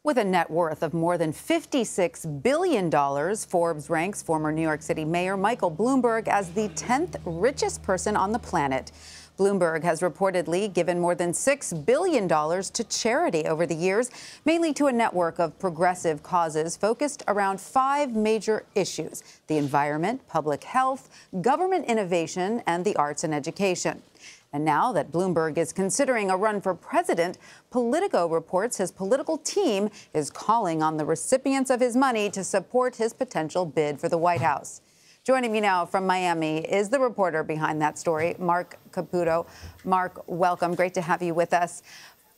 With a net worth of more than $56 billion, Forbes ranks former New York City Mayor Michael Bloomberg as the 10th richest person on the planet. Bloomberg has reportedly given more than $6 billion to charity over the years, mainly to a network of progressive causes focused around 5 major issues: the environment, public health, government innovation, and the arts and education. And now that Bloomberg is considering a run for president, Politico reports his political team is calling on the recipients of his money to support his potential bid for the White House. Joining me now from Miami is the reporter behind that story, Mark Caputo. Mark, welcome. Great to have you with us.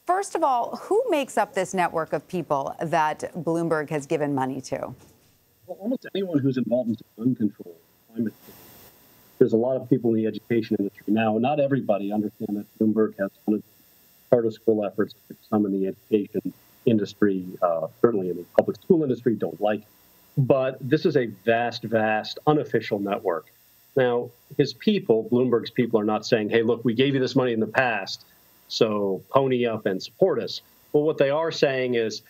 First of all, who makes up this network of people that Bloomberg has given money to? Well, almost anyone who's involved in gun control, climate change. There's a lot of people in the education industry now. Not everybody understand that Bloomberg has funded charter school efforts, which some in the education industry, certainly in the public school industry, don't like. But this is a vast, vast unofficial network. Now, his people, Bloomberg's people, are not saying, hey, look, we gave you this money in the past, so pony up and support us. Well, what they are saying is,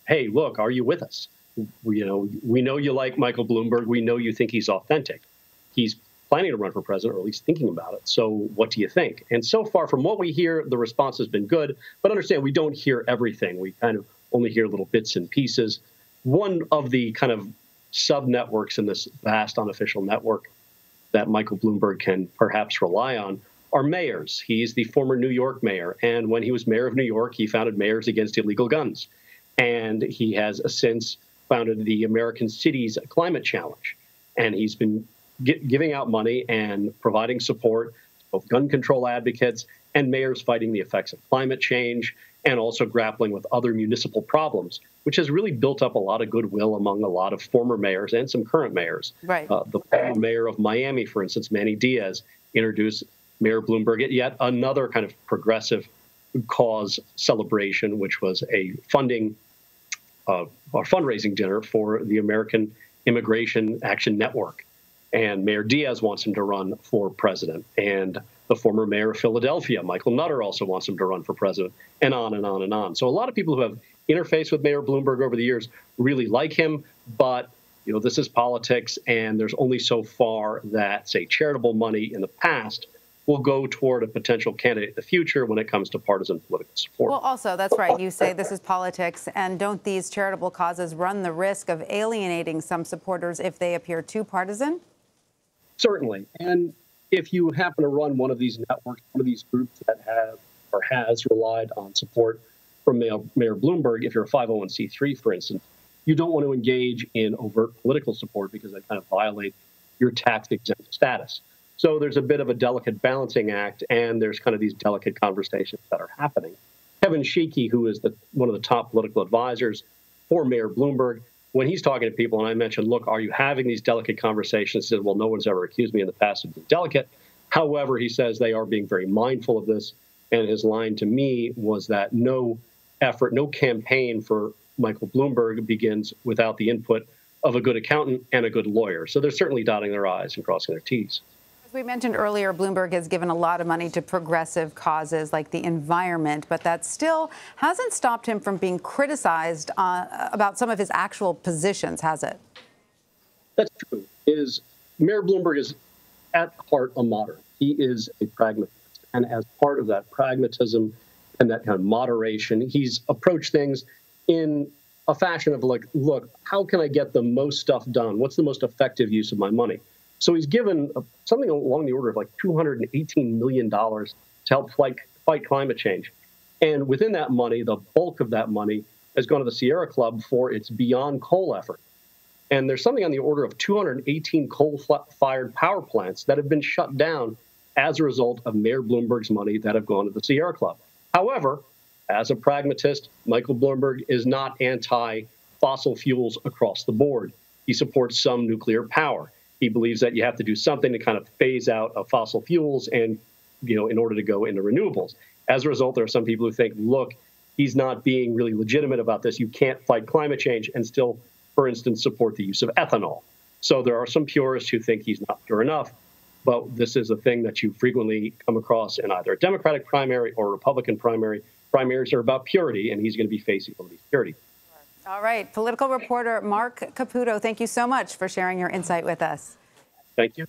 hey, look, are you with us? We know you like Michael Bloomberg. We know you think he's authentic. He's planning to run for president, or at least thinking about it. So what do you think? And so far, from what we hear, the response has been good. But understand, we don't hear everything. We kind of only hear little bits and pieces. One of the kind of sub-networks in this vast unofficial network that Michael Bloomberg can perhaps rely on are mayors. He's the former New York mayor. And when he was mayor of New York, he founded Mayors Against Illegal Guns. And he has since founded the American Cities Climate Challenge. And he's been giving out money and providing support to both gun control advocates and mayors fighting the effects of climate change, and also grappling with other municipal problems, which has really built up a lot of goodwill among a lot of former mayors and some current mayors. Right. The former mayor of Miami, for instance, Manny Diaz, introduced Mayor Bloomberg at yet another kind of progressive cause celebration, which was a fundraising dinner for the American Immigration Action Network. And Mayor Diaz wants him to run for president. And the former mayor of Philadelphia, Michael Nutter, also wants him to run for president, and on and on and on. So a lot of people who have interfaced with Mayor Bloomberg over the years really like him. But, this is politics, and there's only so far that, say, charitable money in the past will go toward a potential candidate in the future when it comes to partisan political support. Well, also, that's right. You say this is politics, and don't these charitable causes run the risk of alienating some supporters if they appear too partisan? Certainly. And if you happen to run one of these networks, one of these groups that have or has relied on support from Mayor Bloomberg, if you're a 501c3, for instance, you don't want to engage in overt political support because that kind of violates your tax-exempt status. So there's a bit of a delicate balancing act, and there's kind of these delicate conversations that are happening. Kevin Sheekey, who is one of the top political advisors for Mayor Bloomberg, when he's talking to people, and I mentioned, look, are you having these delicate conversations? He says, well, no one's ever accused me in the past of being delicate. However, he says they are being very mindful of this. And his line to me was that no effort, no campaign for Michael Bloomberg begins without the input of a good accountant and a good lawyer. So they're certainly dotting their I's and crossing their T's. We mentioned earlier, Bloomberg has given a lot of money to progressive causes like the environment, but that still hasn't stopped him from being criticized about some of his actual positions, has it? That's true. Mayor Bloomberg is at heart a moderate. He is a pragmatist. And as part of that pragmatism and that kind of moderation, he's approached things in a fashion of like, look, how can I get the most stuff done? What's the most effective use of my money? So he's given something along the order of like $218 million to help fight climate change. And within that money, the bulk of that money has gone to the Sierra Club for its Beyond Coal effort. And there's something on the order of 218 coal-fired power plants that have been shut down as a result of Mayor Bloomberg's money that have gone to the Sierra Club. However, as a pragmatist, Michael Bloomberg is not anti-fossil fuels across the board. He supports some nuclear power. He believes that you have to do something to kind of phase out of fossil fuels and, in order to go into renewables. As a result, there are some people who think, look, he's not being really legitimate about this. You can't fight climate change and still, for instance, support the use of ethanol. So there are some purists who think he's not pure enough. But this is a thing that you frequently come across in either a Democratic primary or a Republican primary. Primaries are about purity, and he's going to be facing all these purity. All right. Political reporter Mark Caputo, thank you so much for sharing your insight with us. Thank you.